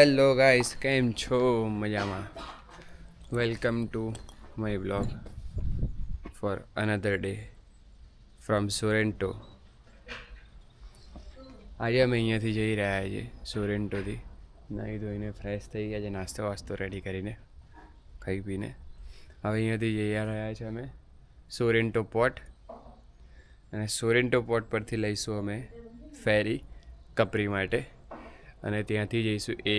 Hello guys, કેમ છો? મજામાં. Welcome to my blog for another day from Sorrento. આજે અમે અહીંયાથી જઈ રહ્યા છીએ સોરેન્ટોથી. નાહી ધોઈને ફ્રેશ થઈ ગયા છે, નાસ્તો વાસ્તો રેડી કરીને ખાઈ પીને હવે અહીંયાથી જઈ રહ્યા છે અમે સોરેન્ટો પોર્ટ. અને સોરેન્ટો પોર્ટ પરથી લઈશું અમે ફેરી કપરી માટે અને ત્યાંથી જઈશું. એ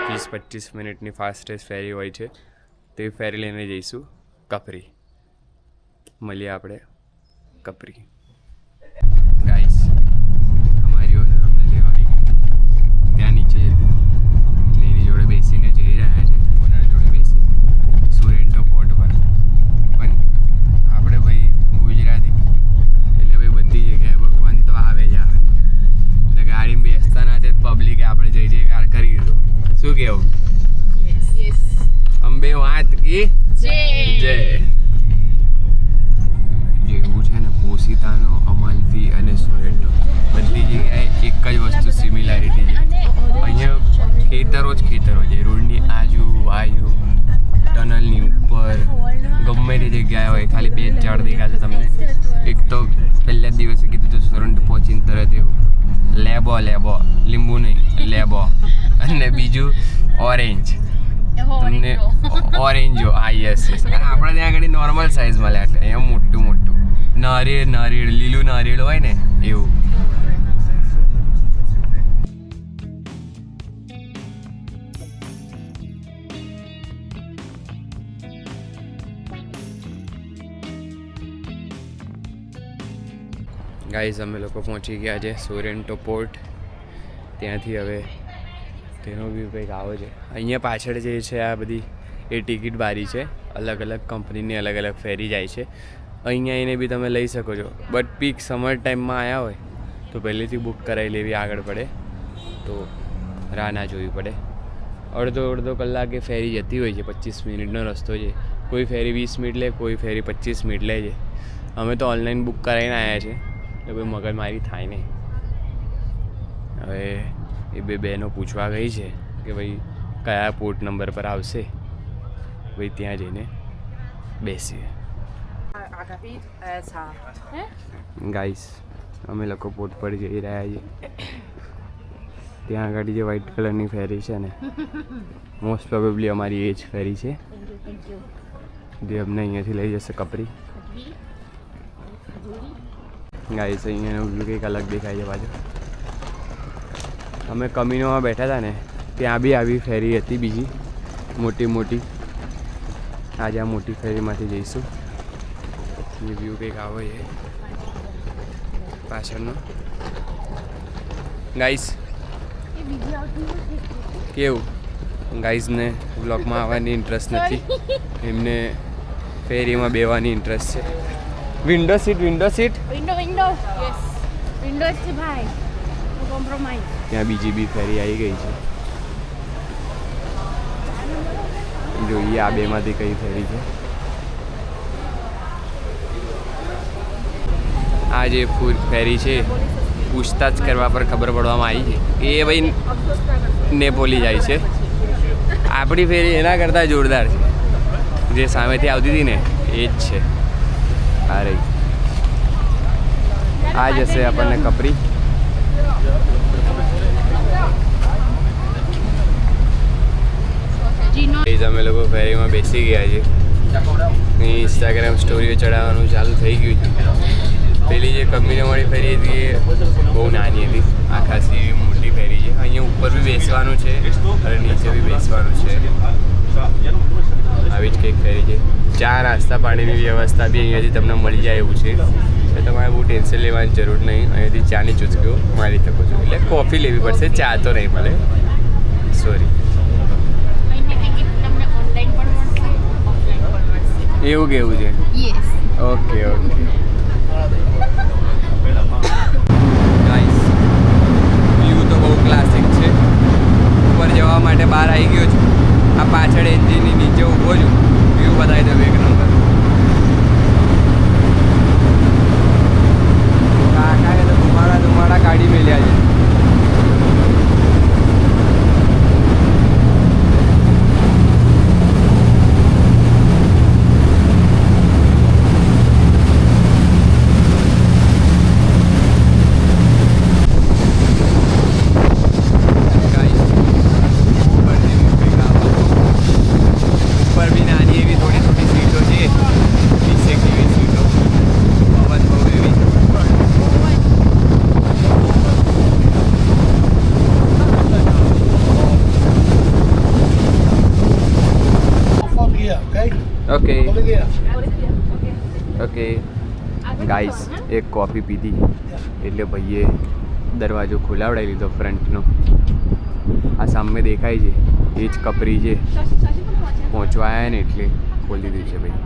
20-25 મિનિટની ફાસ્ટેસ્ટ ફેરી હોય છે, તે ફેરી લઈને જઈશું કપરી. મળીએ આપણે કપરી. ગાઈસ, અમારી ઓર્ડર અમને લેવા આવી ગઈ ત્યાં નીચે જતી, એટલે એની જોડે બેસીને જઈ રહ્યા છે, ઓનર જોડે બેસીને સોરેન્ટો પોર્ટ પર. પણ આપણે ભાઈ ગુજરાતી, એટલે ભાઈ બધી જગ્યાએ ભગવાન તો આવે જ આવે, એટલે ગાડીમાં બેસતા ના છે પબ્લિકે આપણે જઈ જયકાર કરી દીધો. શું કેવું? અંબે વાત કી જય. જેવું છે ને, પોસીતાનો, અમલફી અને સોરેન્ટો બધી જગ્યાએ એક જ વસ્તુ સિમિલારિટી છે. અહીંયા ખેતરો જ ખેતરો છે, રોડની આજુબાજુ, ટનલની ઉપર, ગમે તે જગ્યાએ હોય, ખાલી 2 ઝાડ દેખાશે તમને. એક તો પહેલા દિવસે કીધું તો સોરેન્ટો પહોંચીને તરત એવું લેબો લીંબુ નહીં લેબો, અને બીજું ઓરેન્જ. તમને ઓરેન્જો, હા યસ. આપણે ત્યાં આગળ નોર્મલ સાઇઝ મળે, એટલે અહીંયા મોટું નારિયેળ લીલું નારિયેળ હોય ને એવું. ગાઈઝ, અમે લોકો પહોંચી ગયા છે સોરેન્ટો પોર્ટ. ત્યાંથી હવે તેનો વ્યૂ કંઈક આવો છે. અહીંયા પાછળ જે છે આ બધી એ ટિકિટ બારી છે, અલગ અલગ કંપનીની અલગ અલગ ફેરી જાય છે. અહીંયા એને બી તમે લઈ શકો છો, બટ પીક સમર ટાઈમમાં આવ્યા હોય તો પહેલેથી બુક કરાવી લેવી આગળ પડે, તો રાહ ના જોવી પડે. અડધો કલાકે ફેરી જતી હોય છે, 25 મિનિટનો રસ્તો છે. કોઈ ફેરી 20 મિનિટ લે, કોઈ ફેરી 25 મિનિટ લે છે. અમે તો ઓનલાઈન બુક કરાવીને આવ્યા છે, એટલે કોઈ મગજમારી થાય નહીં. હવે એ બે બહેનો પૂછવા ગઈ છે કે ભાઈ કયા પોર્ટ નંબર પર આવશે, ભાઈ ત્યાં જઈને બેસીએ. ગાઈસ, અમે લોકો પોર્ટ પર જઈ રહ્યા છીએ. ત્યાં આગળ જે વ્હાઈટ કલરની ફેરી છે ને, મોસ્ટ પ્રોબેબલી અમારી એ જ ફેરી છે, જે અમને અહીંયાથી લઈ જશે કપરી. ગાઈસ, અહીંયાનો વ્યૂ કંઈક અલગ દેખાય છે પાછું. અમે કમિનોમાં બેઠા હતા ને, ત્યાં બી આવી ફેરી હતી બીજી મોટી. આજે આ મોટી ફેરીમાંથી જઈશું. એ વ્યૂ કંઈક આવો છે પાછળનો. ગાઈસ, કેવું? ગાઈઝને બ્લોગમાં આવવાની ઇન્ટરેસ્ટ નથી, એમને ફેરીમાં બેવાની ઇન્ટરેસ્ટ છે. વિન્ડો સીટ ત્યાં બીજી બી ફેરી આવી ગઈ છે. જોઈએ આ બેમાંથી કઈ ફેરી છે. આ જે ફેરી છે, પૂછતાછ કરવા પર ખબર પડવામાં આવી છે એ ભાઈ નેપોલી જાય છે. આપણી ફેરી એના કરતાં જોરદાર છે, જે સામેથી આવતી હતી ને એ જ છે. આ રહી, આ જશે આપણને કપરી. અમે લોકો ફેરીમાં બેસી ગયા છે. ઇન્સ્ટાગ્રામ સ્ટોરીઓ ચડાવવાનું ચાલુ થઈ ગયું છે. પેલી જે કમિનોવાળી ફેરી હતી એ બહુ નાની હતી, આ ખાસી મોટી ફેરી છે. અહીંયા ઉપર બી બેસવાનું છે અને નીચે બી બેસવાનું છે. આવી જ કંઈક ફેરી છે. ચા નાસ્તા પાણીની વ્યવસ્થા બી અહીંયાથી તમને મળી જાય એવું છે, એટલે તમારે બહુ ટેન્શન લેવાની જરૂર નહીં. અહીંયાથી ચાની ચૂસકીઓ મારી શકો છો. એટલે કોફી લેવી પડશે, ચા તો નહીં મળે, સોરી. એવું કેવું છે? ઓકે. ગાઈસ, વ્યૂ તો બહુ ક્લાસિક છે. ઉપર જવા માટે બહાર આવી ગયો છું. આ પાછળ એન્જિનની નીચે ઊભો છું. વ્યૂ બતાવી દઉં એક નંબર. કાકાએ તો ધુમાડા કાઢી મેલ્યા છે. ઓકે ગાઈસ, એક કોફી પીધી એટલે ભાઈએ દરવાજો ખોલાવડાવી લીધો ફ્રન્ટનો. આ સામે દેખાય છે એ જ કપરી છે. પહોંચવા આવ્યા ને એટલે ખોલી દીધું છે ભાઈ.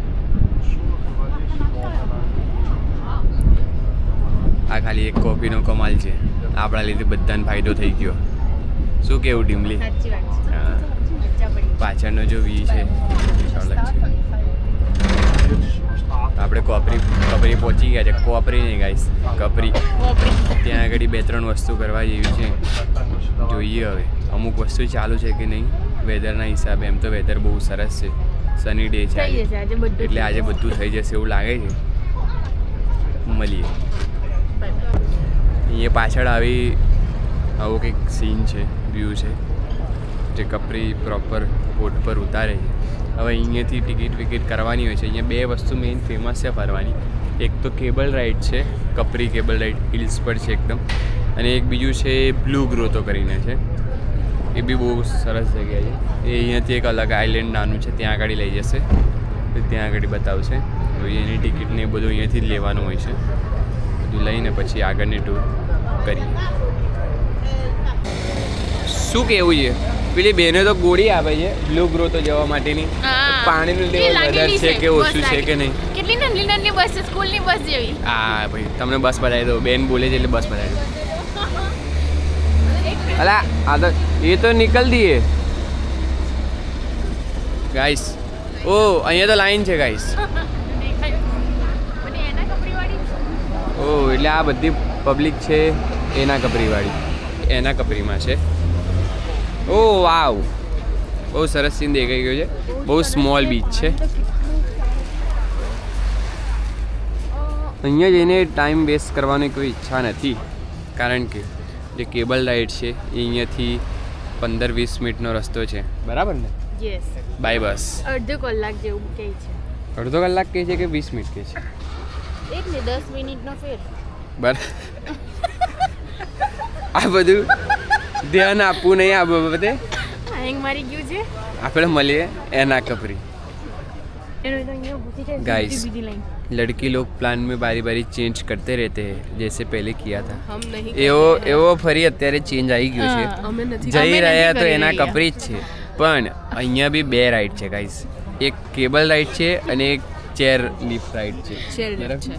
આ ખાલી એક કોફીનો કમાલ છે. આપણા લીધે બધાને ફાયદો થઈ ગયો. શું કેવું ટીમલી? પાછળનો જો વી છે અલગ છે. આપણે કપરી પહોંચી ગયા છે. કોપરી નહીં ગાઈસ, કપરી. ત્યાં આગળ 2-3 વસ્તુ કરવા જેવી છે. જોઈએ હવે અમુક વસ્તુ ચાલુ છે કે નહીં વેધરના હિસાબે. એમ તો વેધર બહુ સરસ છે, સની ડે છે એટલે આજે બધું થઈ જશે એવું લાગે છે. મળીએ. અહીંયા પાછળ આવો કંઈક સીન છે, વ્યૂ છે જે કપરી પ્રોપર બોટ પર ઉતારે છે. હવે અહીંયાથી ટિકિટ કરવાની હોય છે. અહીંયા 2 વસ્તુ મેઇન ફેમસ છે ફરવાની. એક તો કેબલ રાઇડ છે, કપરી કેબલ રાઇડ હિલ્સ પર છે એકદમ. અને એક બીજું છે બ્લુ ગ્રોતો કરીને છે, એ બી બહુ સરસ જગ્યા છે. એ અહીંયાથી એક અલગ આઇલેન્ડ નાનું છે, ત્યાં આગળ લઈ જશે, ત્યાં આગળ બતાવશે. તો એની ટિકિટને એ બધું અહીંયાથી જ લેવાનું હોય છે. બધું લઈને પછી આગળની ટૂર કરીએ. શું કેવું છે? પેલી બેને તો ગોળી આપે છે બ્લુ ગ્રોતો જવા માટેની. પાણીનું લેવલ વધારે છે કે ઓછું છે કે નહીં? કેટલી નાની બસ છે, સ્કૂલની બસ જેવી. હા ભાઈ, તમને બસ બતાવી દો. બેન બોલે છે એટલે બસ બતાવી દો. અલા આ તો એ તો નીકળ દીએ ગાઈસ. ઓ અહીંયા તો લાઈન છે ગાઈસ. ઓ એટલે આ બધી પબ્લિક છે એના કપરીવાળી. એના કપરીમાં છે. ઓ વાવ, બહુ સરસ સીન દેખાઈ ગયો છે. બહુ સ્મોલ બીચ છે. અહીંયા જઈને ટાઈમ વેસ્ટ કરવાની કોઈ ઈચ્છા નથી, કારણ કે જે કેબલ રાઇડ છે એ અહીંયાથી 15-20 મિનિટનો રસ્તો છે. બરાબર ને? યસ. બાય બસ અડધો કલાક જેવું કહે છે. અડધો કલાક કહે છે કે 20 મિનિટ કહે છે? એક ને 10 મિનિટનો ફેર. બરાબર. આ બધું ધ્યાન આપવું નહીં. આ બાબતે હેંગ મારી ગયું છે. આપણે મળીએ એના કપરી. गाइस, लड़की लोग प्लान में बारी बारी चेंज करते रहते हैं, जैसे पहले किया था. हम नहीं. એવો ફરી અત્યારે ચેન્જ આવી ગયો છે. જઈ રહ્યા તો એના કપરી જ છે. પણ અહીંયા બી 2 રાઈડ છે ગાઈસ. એક કેબલ રાઈડ છે અને એક ચેર લિફ્ટ રાઈડ છે. ચેર લિફ્ટ છે.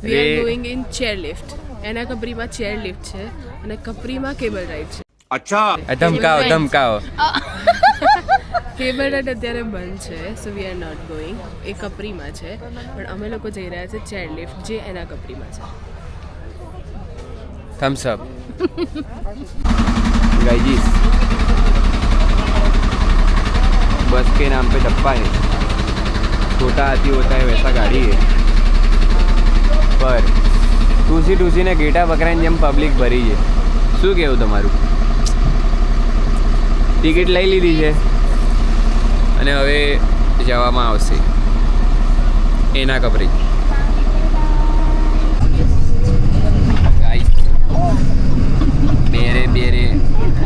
We are going in chair lift. એના કપરીમાં ચેર લિફ્ટ છે અને કપરીમાં કેબલ રાઈડ છે. અચ્છા, ધમકાવો. કેબલ રાઈડ અત્યારે બંધ છે, સો વી આર નોટ ગોઈંગ. એ કપરીમાં છે, પણ અમે લોકો જઈ રહ્યા છે ચેર લિફ્ટ, જે એના કપરીમાં છે. Thumbs up guys. बस के नाम पे डब्बा है, छोटा हाथी होता है वैसा गाड़ी है, पर टूसी ने गेटा પકડાઈને જેમ પબ્લિક ભરી છે. શું કહેવું તમારું? ટિકિટ લઈ લીધી છે અને હવે જવામાં આવશે એના કપરી. बेरे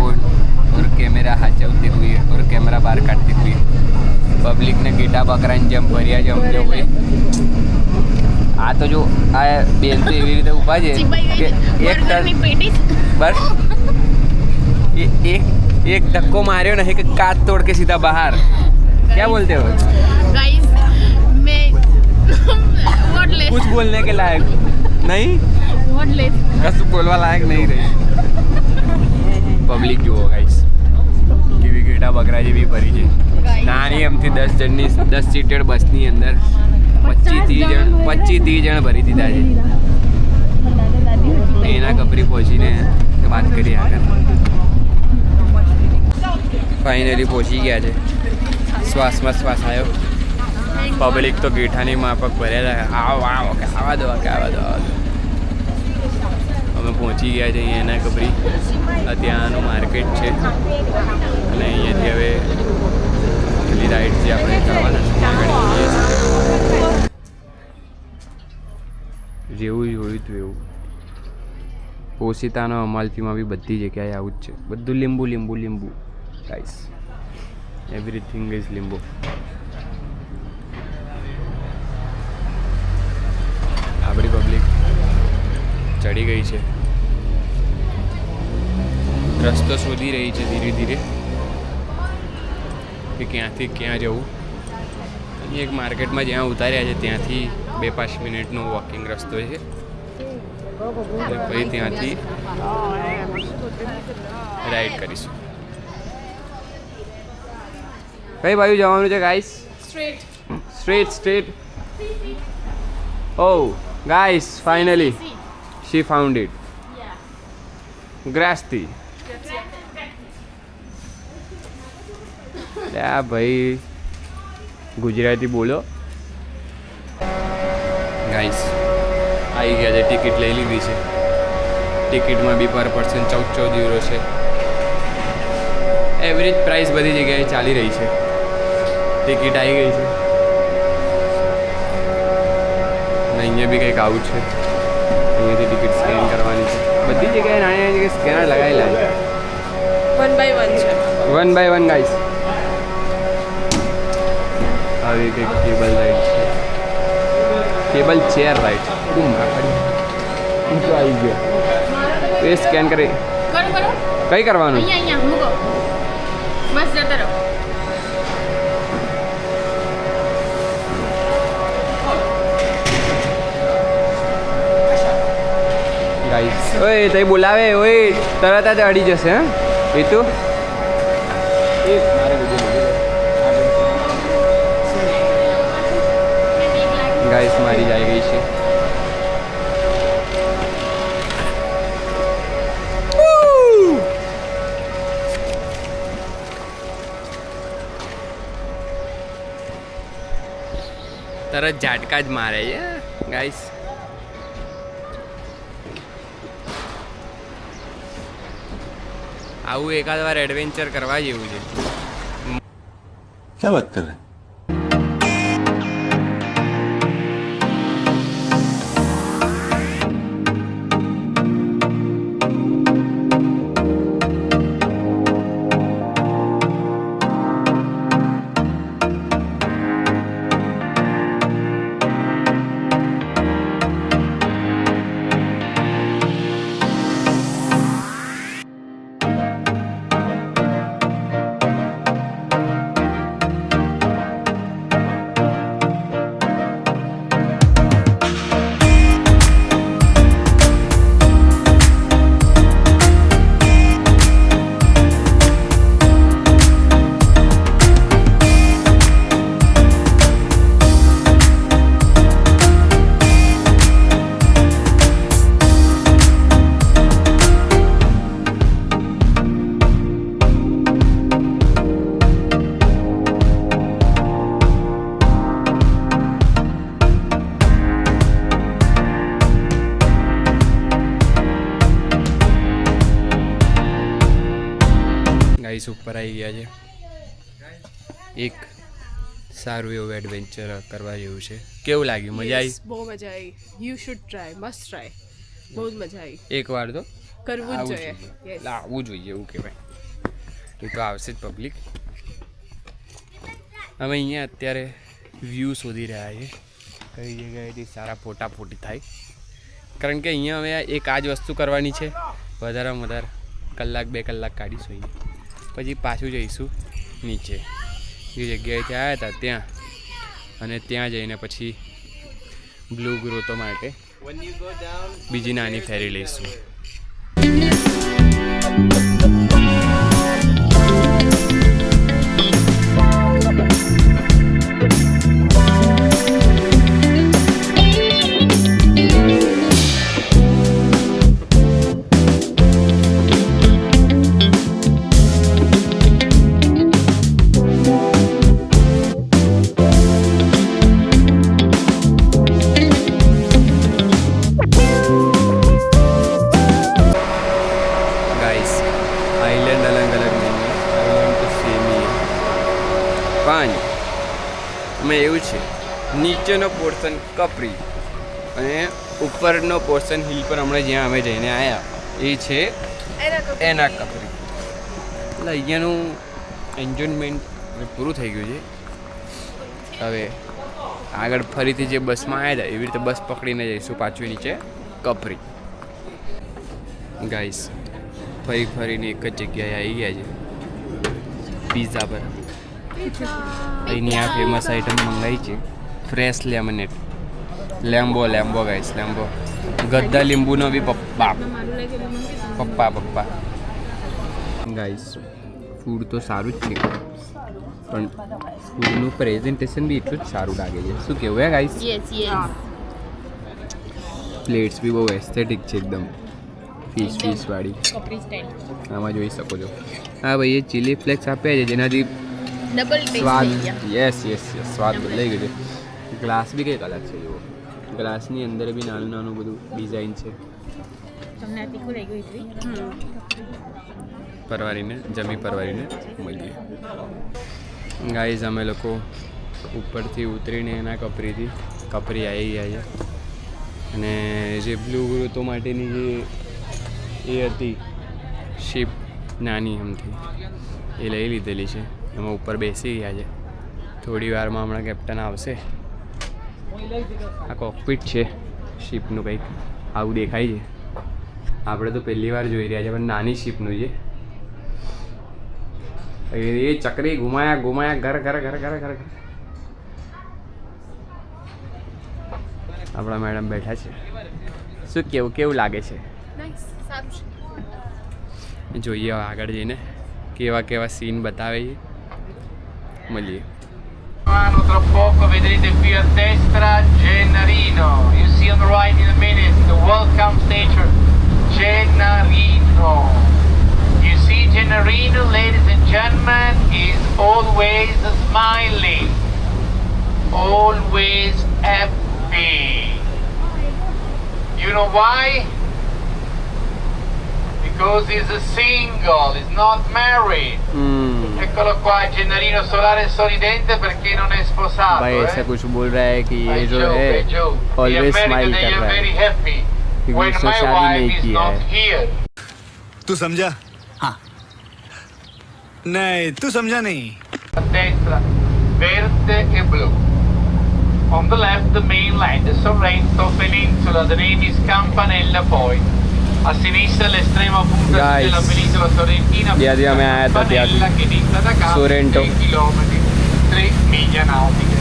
और कैमरा हाचवते हुए और कैमरा बाहर काटते हुए पब्लिक ने गेटा बकराने જેમ ભર્યા છે અમને હોય. આ તો જો આ બેન તો એવી રીતે ઊભા છે કે એક બસ एक धक्को मारे नहीं कि काट तोड़ के सीधा बाहर. क्या बोलते हो गाइस? मैं कुछ बोलने के लायक नहीं, कશું બોલવા લાયક નહીં રહી. પબ્લિક જુઓ ગાઈસ, કેવી ગેટા બકરા જેવી ભરી છે. નાની એમથી 10 જણની 10 સીટેડ બસની અંદર 25-30 જણ ભરી દીધા છે. એના કપરી પહોંચીને વાત કરીએ આગળ. ફાઇનલી પહોંચી ગયા છે. શ્વાસમાં શ્વાસ આવ્યો. પબ્લિક તો ગેઠાની માફક ભરેલા. આવો આવા દો. અમે પહોંચી ગયા છે અહીંયા એના કપરી. ત્યાંનું માર્કેટ છે અને અહીંયાથી હવે પેલી રાઈડ જે આપણે કરવાના છે ત્યાં આગળ જઈએ છીએ. જેવું જોયું હતું એવું. પોસીતાનો અમાલતીમાં બી બધી જગ્યાએ આવું જ છે. બધું લીંબુ ગાઈસ. એવરીથિંગ ઇઝ લીંબુ. ચડી ગઈ છે, રસ્તો શોધી રહી છે ધીરે ધીરે કે ક્યાંથી ક્યાં જવું. અહીં એક માર્કેટમાં જ્યાં ઉતાર્યા છે ત્યાંથી 2-5 મિનિટનો વોકિંગ રસ્તો છે. પછી ત્યાંથી રાઈડ કરીશું. કઈ બાજુ જવાનું છે guys? Straight. Oh guys, finally she found it. ગ્રાસ્તી. આ ભાઈ ગુજરાતી બોલો. ગાઈસ આવી ગયા છે, ટિકિટ લઈ લીધી છે. ટિકિટમાં બી પર પર્સન 14 યુરો છે. એવરેજ પ્રાઇસ બધી જગ્યાએ ચાલી રહી છે. ટિકિટ આવી ગઈ છે અને અહીંયા બી કંઈક આવું છે. અહીંયાથી ટિકિટ સ્કેન કરવાની છે. બધી જગ્યાએ નાની નાની જગ્યાએ સ્કેનર લગાવેલા છે. 1 by 1 છે. 1 by 1 ગાઈસ. આવી કંઈક કેબલ રાઈડ છે, કેબલ ચેર રાઈડ. તો આવી ગયો એ સ્કેન કરી કરો કઈ કરવાનું? અહીંયા મૂકો, બસ જતા રહો. ગાઈસ ઓય તઈ બોલાવે, ઓય તરત જ અડી જશે. હા એ તો ગાઈસ મારી જાય ગઈ છે. તરત ઝાટકા જ મારે છે ગાઈસ. આવું એકાદ વાર એડવેન્ચર કરવા જેવું છે. क्या बात कर रहे हैं? ગાઈસ ઉપર આવી ગયા છે. એક સારું એવું એડવેન્ચર કરવા જેવું છે. કેવું લાગ્યું? મજા આવી? બહુ મજા આવી. You should try, must try. બહુ જ મજા આવી. એકવાર તો કરવું જ આવવું જોઈએ. જોઈએ. Yes. લાવવું જોઈએ એવું કહેવાય. એ તો આવશે જ પબ્લિક. અમે અહીંયા અત્યારે વ્યૂ શોધી રહ્યા છીએ કઈ જગ્યાએથી સારા ફોટા ફોટી થાય. કારણ કે અહીંયા હવે એક આ જ વસ્તુ કરવાની છે. વધારેમાં વધારે 1-2 કલાક કાઢીશું અહીંયા. પછી પાછું જઈશું નીચે જે જગ્યાએથી આવ્યા હતા ત્યાં, અને ત્યાં જઈને પછી બ્લુ ગ્રોથો માટે બીજી નાની ફેરી લઈશું. એમાં એવું છે, નીચેનો પોર્શન કપરી અને ઉપરનો પોર્શન હિલ પર હમણાં જ્યાં અમે જઈને આવ્યા એ છે એના કપરી. એટલે અહીંયાનું એન્જોયમેન્ટ પૂરું થઈ ગયું છે. હવે આગળ ફરીથી જે બસમાં આવ્યા હતા એવી રીતે બસ પકડીને જઈશું પાછું નીચે કપરી. ગાઈસ ફરી ફરીને એક જ જગ્યાએ આવી ગયા છે પિઝા પર. અહીંની આ ફેમસ આઈટમ મંગાવી છે ફ્રેશ લેમનેટ. લેમ્બો ગાઈસ, લેમ્બો. ગદ્દા લીંબુનો બી પપ્પા પપ્પા. ગાઈસ ફૂડ તો સારું જ છે પણ ફૂડનું પ્રેઝન્ટેશન બી એટલું જ સારું લાગે છે. શું કહેવું હે ગાઈસ? યસ પ્લેટ્સ બી બહુ એસ્થેટિક છે એકદમ, ફિશ વાળી. કપરી સ્ટાઈલ આમાં જોઈ શકો છો. હા ભાઈ, એ ચીલી ફ્લેક્સ આપ્યા છે જેનાથી ડબલ સ્વાદ, ટેસ્ટ થઈ યસ સ્વાદ બદલાઈ ગયો છે. ગ્લાસ બી કંઈક અલગ છે જુઓ. ગ્લાસની અંદર બી નાનું બધું ડિઝાઇન છે. તમને આ તીખું લાગ્યું એટલી પરવારીને મળીએ. ગાઈઝ અમે લોકો ઉપરથી ઉતરીને એના કપરી આવી ગયા છે અને જે બ્લુ ગ્રોથો માટેની જે એ હતી શિપ નાની એમથી એ લઈ લીધેલી છે. એમાં ઉપર બેસી ગયા છે. થોડી વારમાં હમણાં કેપ્ટન આવશે. આ કોકપીટ છે શિપનું, કંઈક આવું દેખાય છે. આપણે તો પહેલી વાર જોઈ રહ્યા છે પણ નાની શિપનું છે. એ ચક્રી ઘુમાયા ઘર. આપણા મેડમ બેઠા છે. શું કેવું લાગે છે? જોઈએ હવે આગળ જઈને કેવા સીન બતાવે છે. મળીએ. Tra poco vedrete qui a destra Gennarino. You see on the right in a minute the welcome station Gennarino. You see Gennarino, ladies and gentlemen, is always smiling, always happy. You know why? Because he's a single, he's not married. Eccolo qua, Gennarino solare e sorridente perché non è sposato. भाई ऐसा कुछ बोल रहा है कि ये जो है He always is smile married and कर they are रहा very है happy क्योंकि when उसने my शादी wife नहीं is किया not है. here. तू समझा? हाँ. नहीं, तू समझा नहीं. A destra, verde e blu. On the left, the mainland, the Sorrento Peninsula, the name is Campanella Point. A sinistra l'estrema punta Guys, della penisola sorrentina, dia me aaya tha Campanella che dista da Capri Sorrento. 6 chilometri, 3 miglia nautiche.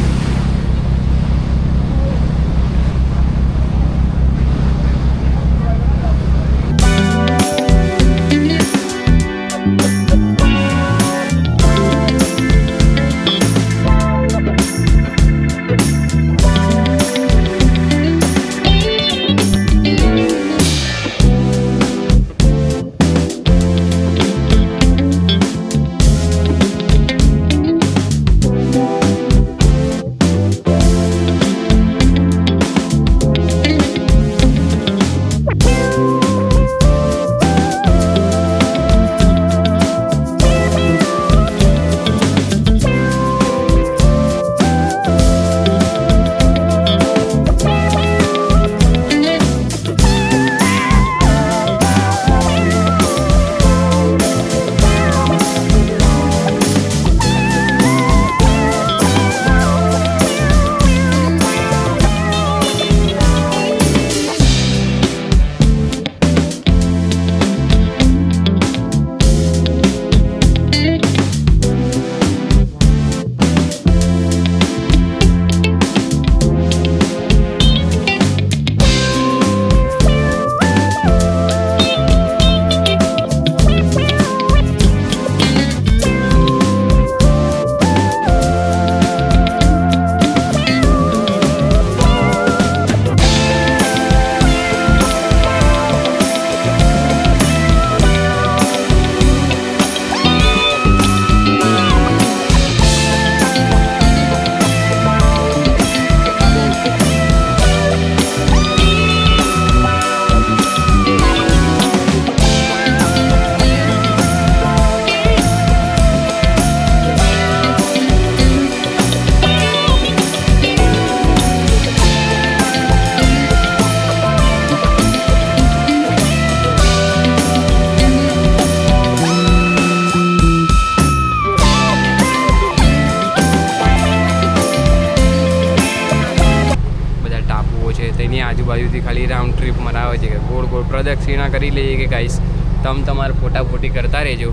તેની આજુબાજુથી ખાલી round trip મરાવે છે કે ગોળ ગોળ પ્રદક્ષિણા કરી લઈએ કે ગાઈસ તમે તમારે ફોટાફોટી કરતા રહેજો,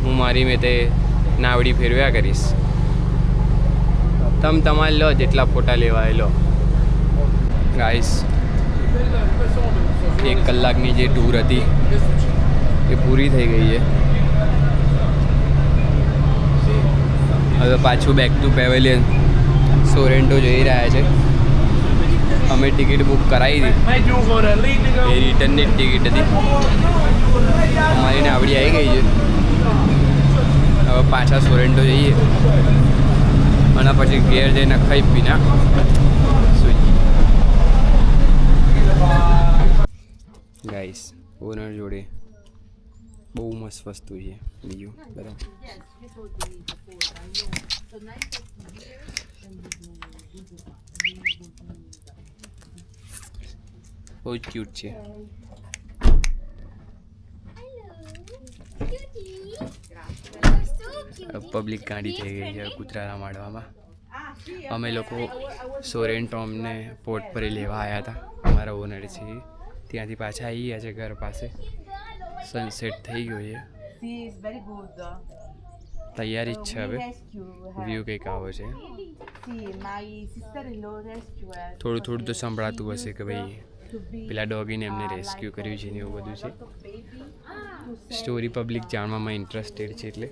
હું મારી મેં તે નાવડી ફેરવ્યા કરીશ. તમે તમારે લો જેટલા ફોટા લેવા એ લો. ગાઈસ 1 કલાકની જે ટૂર હતી એ પૂરી થઈ ગઈ છે. હવે પાછું બેક ટુ પેવેલિયન સોરેન્ટો જઈ રહ્યા છે. અમે ટિકિટ બુક કરાવી હતી, એ રિટર્નની જ ટિકિટ હતી. અમારી નાવડી આવી ગઈ છે. હવે પાછા સોરેન્ટો જઈએ અને પછી ઘેર જઈને ખાઈ પીને સૂઈ. ગાઈસ ઓનર જોડે બહુ મસ્ત વસ્તુ છે બીજું બરાબર. બહુ જ ક્યુટ છે. પબ્લિક ગાડી થઈ ગઈ છે કૂતરાના માળવામાં. અમે લોકો સોરેન્ટો અમને પોર્ટ પર લેવા આવ્યા હતા. અમારા ઓનર છે ત્યાંથી પાછા આવી ગયા છે ઘર પાસે. સનસેટ થઈ ગયો છે, તૈયારી જ છે. હવે વ્યૂ કંઈક આવો છે. થોડું થોડું તો સંભળાતું હશે કે ભાઈ પેલા ડોગીને એમને રેસ્ક્યુ કર્યું છે ને એવું બધું છે. સ્ટોરી પબ્લિક જાણવામાં ઇન્ટરેસ્ટેડ છે એટલે.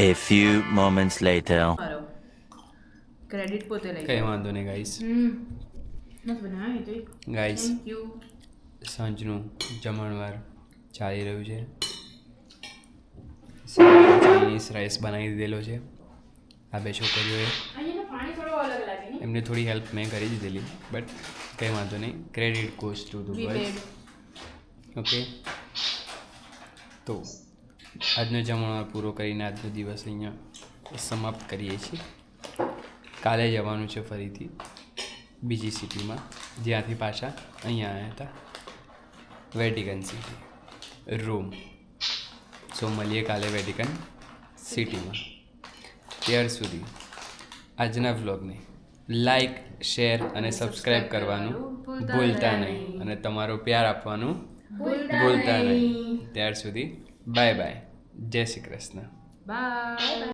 A few moments later. Credit પોતે લઈ કંઈ વાંધો નહીં ગાઈસ. મસ્ત બનાવી તો ગાઈસ થેન્ક યુ. સાંજનું જમણવાર ચાલી રહ્યું છે. ચાઇનીઝ રાઈસ બનાવી દીધેલો છે આ બે છોકરીઓએ. પાણી થોડું અલગ લાગે ને. એમને થોડી હેલ્પ મેં કરી દીધેલી બટ કંઈ વાંધો નહીં. Credit goes to the boys. Okay, તો આજનો જમણવાર પૂરો કરીને આજનો દિવસ અહીંયા સમાપ્ત કરીએ છીએ. કાલે જવાનું છે ફરીથી બીજી સિટીમાં, જ્યાંથી પાછા અહીંયા આવ્યા હતા વેટિકન સિટી, રોમ. સો મળીએ કાલે વેટિકન સિટીમાં. ત્યાર સુધી આજના વ્લોગને લાઈક, શેર અને સબસ્ક્રાઈબ કરવાનું ભૂલતા નહીં અને તમારો પ્યાર આપવાનું ભૂલતા નહીં. ત્યાર સુધી બાય બાય. જય શ્રી કૃષ્ણ. બાય.